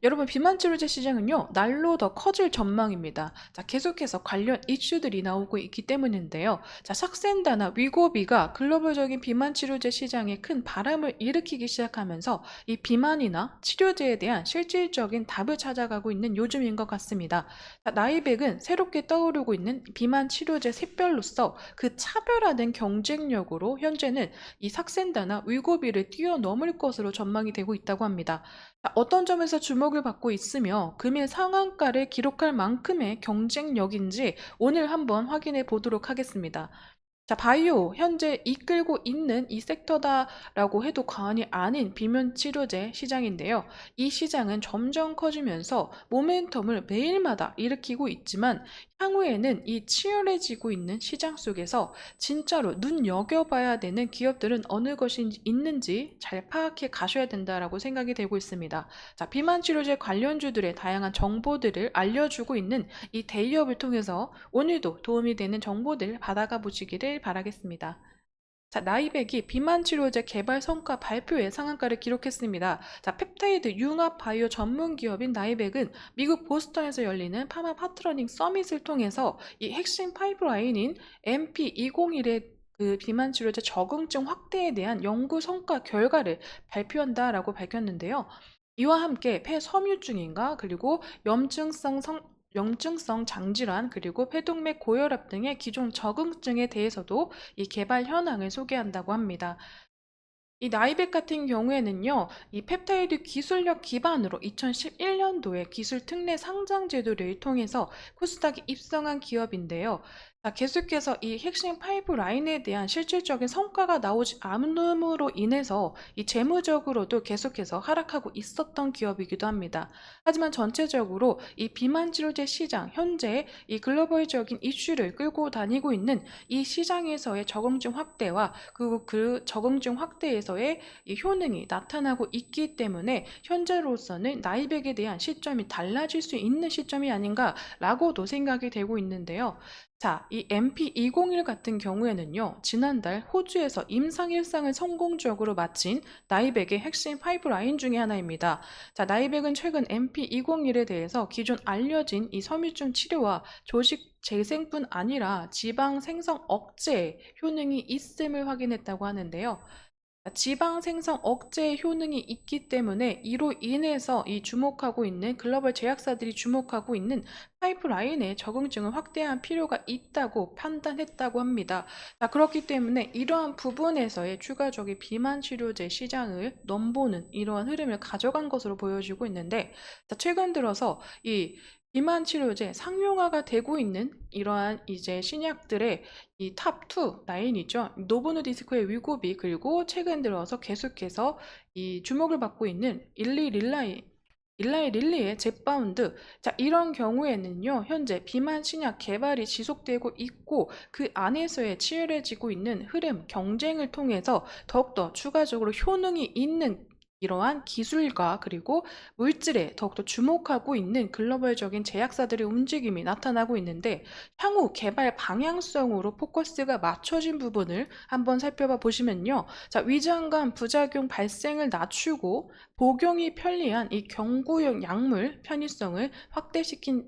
여러분, 비만 치료제 시장은요, 날로 더 커질 전망입니다. 자, 계속해서 관련 이슈들이 나오고 있기 때문인데요. 자, 삭센다나 위고비가 글로벌적인 비만 치료제 시장에 큰 바람을 일으키기 시작하면서 이 비만이나 치료제에 대한 실질적인 답을 찾아가고 있는 요즘인 것 같습니다. 자, 나이백은 새롭게 떠오르고 있는 비만 치료제 샛별로서 그 차별화된 경쟁력으로 현재는 이 삭센다나 위고비를 뛰어넘을 것으로 전망이 되고 있다고 합니다. 자, 어떤 점에서 주목을 받고 있으며 금일 상한가를 기록할 만큼의 경쟁력인지 오늘 한번 확인해 보도록 하겠습니다. 자, 바이오 현재 이끌고 있는 이 섹터다라고 해도 과언이 아닌 비만 치료제 시장인데요. 이 시장은 점점 커지면서 모멘텀을 매일마다 일으키고 있지만 향후에는 이 치열해지고 있는 시장 속에서 진짜로 눈여겨봐야 되는 기업들은 어느 것이 있는지 잘 파악해 가셔야 된다라고 생각이 되고 있습니다. 자, 비만 치료제 관련주들의 다양한 정보들을 알려주고 있는 이 대기업을 통해서 오늘도 도움이 되는 정보들 받아가 보시기를 바라겠습니다. 자, 나이백이 비만 치료제 개발 성과 발표에 상한가를 기록했습니다. 자, 펩타이드 융합 바이오 전문 기업인 나이백은 미국 보스턴에서 열리는 파마 파트너링 서밋을 통해서 이 핵심 파이프라인인 MP201의 그 비만 치료제 적응증 확대에 대한 연구 성과 결과를 발표한다라고 밝혔는데요. 이와 함께 폐섬유증인가 그리고 염증성 장질환 그리고 폐동맥 고혈압 등의 기존 적응증에 대해서도 이 개발 현황을 소개한다고 합니다. 이 나이백 같은 경우에는요, 이 펩타이드 기술력 기반으로 2011년도에 기술 특례 상장 제도를 통해서 코스닥에 입성한 기업인데요. 자, 계속해서 이 핵심 파이프라인에 대한 실질적인 성과가 나오지 않음으로 인해서 이 재무적으로도 계속해서 하락하고 있었던 기업이기도 합니다. 하지만 전체적으로 이 비만 치료제 시장, 현재 이 글로벌적인 이슈를 끌고 다니고 있는 이 시장에서의 적응증 확대와 그리고 그 적응증 확대에서의 이 효능이 나타나고 있기 때문에 현재로서는 나이백에 대한 시점이 달라질 수 있는 시점이 아닌가라고도 생각이 되고 있는데요. 자, 이 MP201 같은 경우에는요, 지난달 호주에서 임상 일상을 성공적으로 마친 나이백의 핵심 파이프라인 중에 하나입니다. 자, 나이백은 최근 MP201에 대해서 기존 알려진 이 섬유증 치료와 조직 재생뿐 아니라 지방 생성 억제 효능이 있음을 확인했다고 하는데요. 지방 생성 억제 효능이 있기 때문에 이로 인해서 이 주목하고 있는 글로벌 제약사들이 주목하고 있는 파이프라인의 적응증을 확대할 필요가 있다고 판단했다고 합니다. 자, 그렇기 때문에 이러한 부분에서의 추가적인 비만 치료제 시장을 넘보는 이러한 흐름을 가져간 것으로 보여지고 있는데, 자, 최근 들어서 이 비만 치료제 상용화가 되고 있는 이러한 이제 신약들의 이 탑2 라인이죠. 노보노디스크의 위고비 그리고 최근 들어서 계속해서 이 주목을 받고 있는 일라이 릴리의 젯바운드. 자, 이런 경우에는요, 현재 비만 신약 개발이 지속되고 있고 그 안에서의 치열해지고 있는 흐름, 경쟁을 통해서 더욱더 추가적으로 효능이 있는 이러한 기술과 그리고 물질에 더욱더 주목하고 있는 글로벌적인 제약사들의 움직임이 나타나고 있는데 향후 개발 방향성으로 포커스가 맞춰진 부분을 한번 살펴봐 보시면요. 자, 위장관 부작용 발생을 낮추고 복용이 편리한 이 경구용 약물 편의성을 확대시킨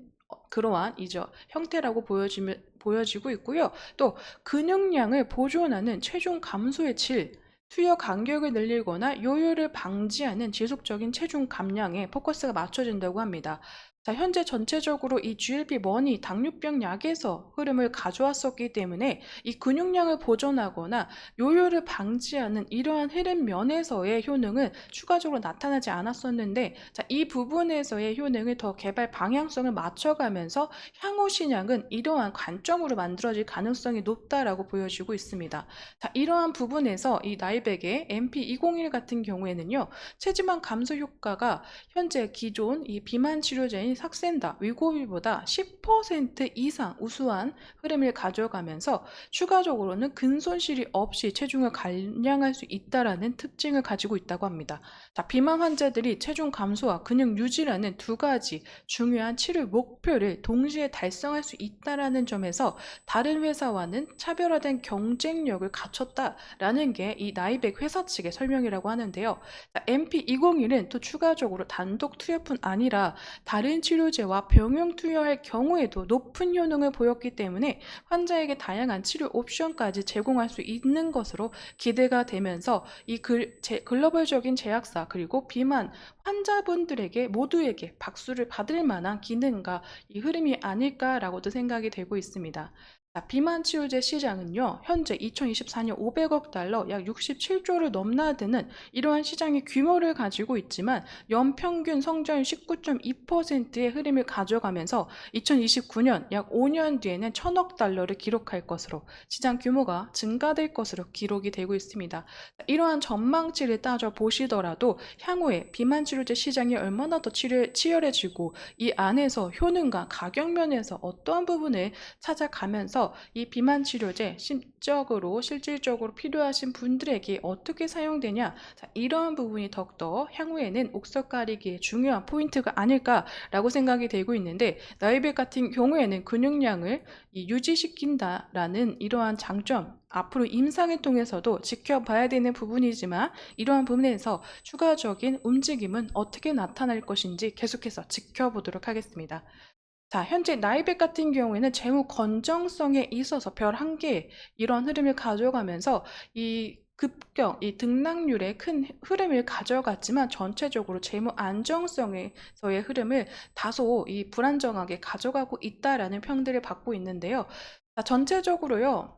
그러한 이제 형태라고 보여지고 있고요. 또 근육량을 보존하는 체중 감소의 질, 투여 간격을 늘리거나 요요를 방지하는 지속적인 체중 감량에 포커스가 맞춰진다고 합니다. 자, 현재 전체적으로 이 GLP-1이 당뇨병 약에서 흐름을 가져왔었기 때문에 이 근육량을 보존하거나 요요를 방지하는 이러한 흐름 면에서의 효능은 추가적으로 나타나지 않았었는데, 자, 이 부분에서의 효능을 더 개발 방향성을 맞춰가면서 향후 신약은 이러한 관점으로 만들어질 가능성이 높다라고 보여지고 있습니다. 자, 이러한 부분에서 이 나이백의 MP201 같은 경우에는요, 체지방 감소 효과가 현재 기존 이 비만 치료제인 경우에는 삭센다, 위고비보다 10% 이상 우수한 흐름을 가져가면서 추가적으로는 근손실이 없이 체중을 감량할 수 있다라는 특징을 가지고 있다고 합니다. 자, 비만 환자들이 체중 감소와 근육 유지라는 두 가지 중요한 치료 목표를 동시에 달성할 수 있다라는 점에서 다른 회사와는 차별화된 경쟁력을 갖췄다라는 게 이 나이백 회사 측의 설명이라고 하는데요. MP201은 또 추가적으로 단독 투여뿐 아니라 다른 치료제와 병용 투여할 경우에도 높은 효능을 보였기 때문에 환자에게 다양한 치료 옵션까지 제공할 수 있는 것으로 기대가 되면서 이 글로벌적인 제약사 그리고 비만 환자분들에게 모두에게 박수를 받을 만한 기능과 이 흐름이 아닐까라고도 생각이 되고 있습니다. 자, 비만 치료제 시장은요, 현재 2024년 500억 달러, 약 67조를 넘나드는 이러한 시장의 규모를 가지고 있지만 연평균 성장률 19.2%의 흐름을 가져가면서 2029년 약 5년 뒤에는 1000억 달러를 기록할 것으로 시장 규모가 증가될 것으로 기록이 되고 있습니다. 자, 이러한 전망치를 따져 보시더라도 향후에 비만 치료제 시장이 얼마나 더 치열해지고 이 안에서 효능과 가격 면에서 어떠한 부분을 찾아가면서 이 비만 치료제 실질적으로 필요하신 분들에게 어떻게 사용되냐, 자, 이러한 부분이 더욱더 향후에는 옥석 가리기의 중요한 포인트가 아닐까라고 생각이 되고 있는데, 나이백 같은 경우에는 근육량을 유지시킨다라는 이러한 장점, 앞으로 임상을 통해서도 지켜봐야 되는 부분이지만 이러한 부분에서 추가적인 움직임은 어떻게 나타날 것인지 계속해서 지켜보도록 하겠습니다. 자, 현재 나이백 같은 경우에는 재무 건전성에 있어서 별 1개 이런 흐름을 가져가면서 이 등락률의 큰 흐름을 가져갔지만 전체적으로 재무 안정성에서의 흐름을 다소 이 불안정하게 가져가고 있다라는 평들을 받고 있는데요. 자, 전체적으로요.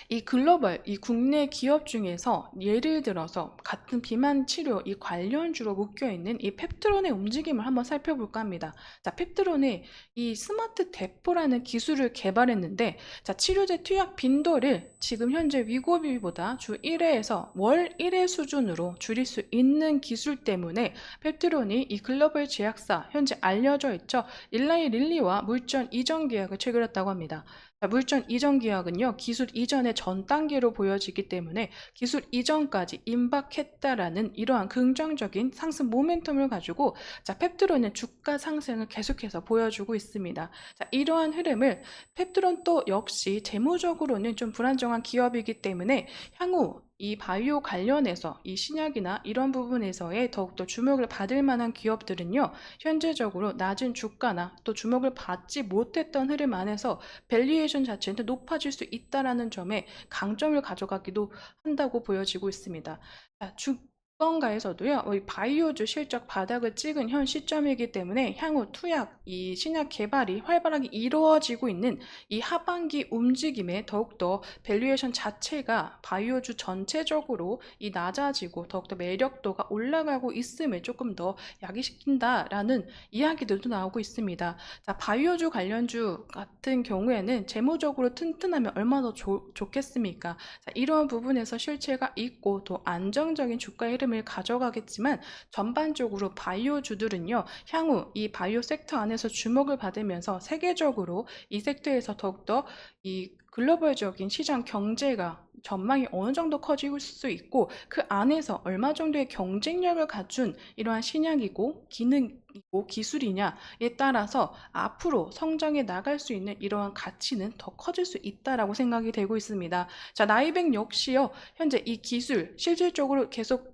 이 글로벌, 이 국내 기업 중에서 예를 들어서 같은 비만 치료 이 관련주로 묶여있는 이 펩트론의 움직임을 한번 살펴볼까 합니다. 자, 펩트론이 이 스마트 대포라는 기술을 개발했는데, 자, 치료제 투약 빈도를 지금 현재 위고비보다 주 1회에서 월 1회 수준으로 줄일 수 있는 기술 때문에 펩트론이 이 글로벌 제약사, 현재 알려져 있죠. 일라이 릴리와 물전 이전 계약을 체결했다고 합니다. 물전 이전 계약은요, 기술 이전의 전 단계로 보여지기 때문에 기술 이전까지 임박했다라는 이러한 긍정적인 상승 모멘텀을 가지고, 자, 펩트론의 주가 상승을 계속해서 보여주고 있습니다. 자, 이러한 흐름을 펩트론 또 역시 재무적으로는 좀 불안정한 기업이기 때문에 향후 이 바이오 관련해서 이 신약이나 이런 부분에서의 더욱더 주목을 받을 만한 기업들은요, 현재적으로 낮은 주가나 또 주목을 받지 못했던 흐름 안에서 밸류에이션 자체는 높아질 수 있다는 점에 강점을 가져가기도 한다고 보여지고 있습니다. 자, 주가에서도요, 바이오주 실적 바닥을 찍은 현 시점이기 때문에 향후 투약, 이 신약 개발이 활발하게 이루어지고 있는 이 하반기 움직임에 더욱더 밸류에이션 자체가 바이오주 전체적으로 이 낮아지고 더욱더 매력도가 올라가고 있음을 조금 더 야기시킨다라는 이야기들도 나오고 있습니다. 자, 바이오주 관련주 같은 경우에는 재무적으로 튼튼하면 얼마나 좋겠습니까? 자, 이러한 부분에서 실체가 있고 또 안정적인 주가 흐름을 가져가겠지만 전반적으로 바이오주들은요, 향후 이 바이오 섹터 안에서 주목을 받으면서 세계적으로 이 섹터에서 더욱더 이 글로벌적인 시장 경제가 전망이 어느 정도 커질 수 있고 그 안에서 얼마 정도의 경쟁력을 갖춘 이러한 신약이고 기능이고 기술이냐에 따라서 앞으로 성장해 나갈 수 있는 이러한 가치는 더 커질 수 있다라고 생각이 되고 있습니다. 자, 나이백 역시요, 현재 이 기술 실질적으로 계속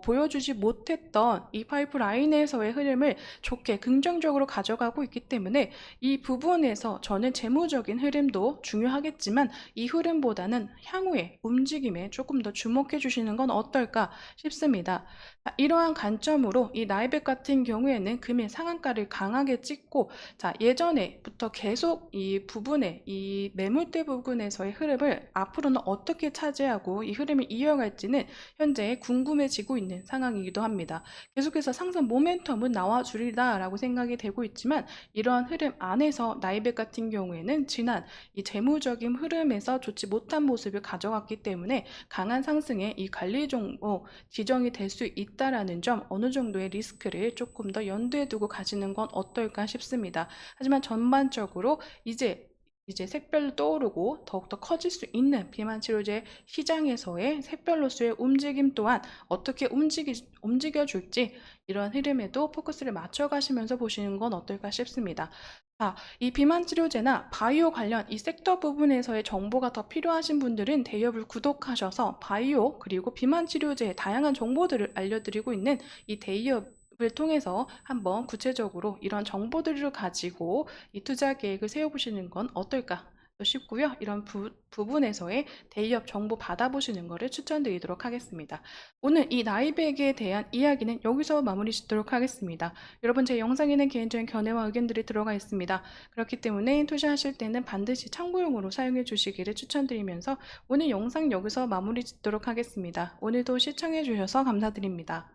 보여주지 못했던 이 파이프라인에서의 흐름을 좋게 긍정적으로 가져가고 있기 때문에 이 부분에서 저는 재무적인 흐름도 중요하겠지만 이 흐름보다는 향후의 움직임에 조금 더 주목해 주시는 건 어떨까 싶습니다. 자, 이러한 관점으로 이 나이백 같은 경우에는 금일 상한가를 강하게 찍고, 자, 예전에부터 계속 이 부분에 이 매물대 부분에서의 흐름을 앞으로는 어떻게 차지하고 이 흐름을 이어갈지는 현재 궁금해지고 지고 있는 상황이기도 합니다. 계속해서 상승 모멘텀은 나와주리라라고 생각이 되고 있지만 이러한 흐름 안에서 나이백 같은 경우에는 지난 이 재무적인 흐름에서 좋지 못한 모습을 가져갔기 때문에 강한 상승에 이 관리 종목 지정이 될 수 있다라는 점, 어느 정도의 리스크를 조금 더 염두에 두고 가시는 건 어떨까 싶습니다. 하지만 전반적으로 이제 색별로 떠오르고 더욱더 커질 수 있는 비만 치료제 시장에서의 색별로서의 움직임 또한 어떻게 움직여줄지, 이런 흐름에도 포커스를 맞춰 가시면서 보시는 건 어떨까 싶습니다. 자, 이 비만 치료제나 바이오 관련 이 섹터 부분에서의 정보가 더 필요하신 분들은 대여을 구독하셔서 바이오 그리고 비만 치료제의 다양한 정보들을 알려드리고 있는 이 대이업을 통해서 한번 구체적으로 이런 정보들을 가지고 이 투자 계획을 세워보시는 건 어떨까 싶고요. 이런 부분에서의 대기업 정보 받아보시는 것을 추천드리도록 하겠습니다. 오늘 이 나이백에 대한 이야기는 여기서 마무리 짓도록 하겠습니다. 여러분, 제 영상에는 개인적인 견해와 의견들이 들어가 있습니다. 그렇기 때문에 투자하실 때는 반드시 참고용으로 사용해 주시기를 추천드리면서 오늘 영상 여기서 마무리 짓도록 하겠습니다. 오늘도 시청해 주셔서 감사드립니다.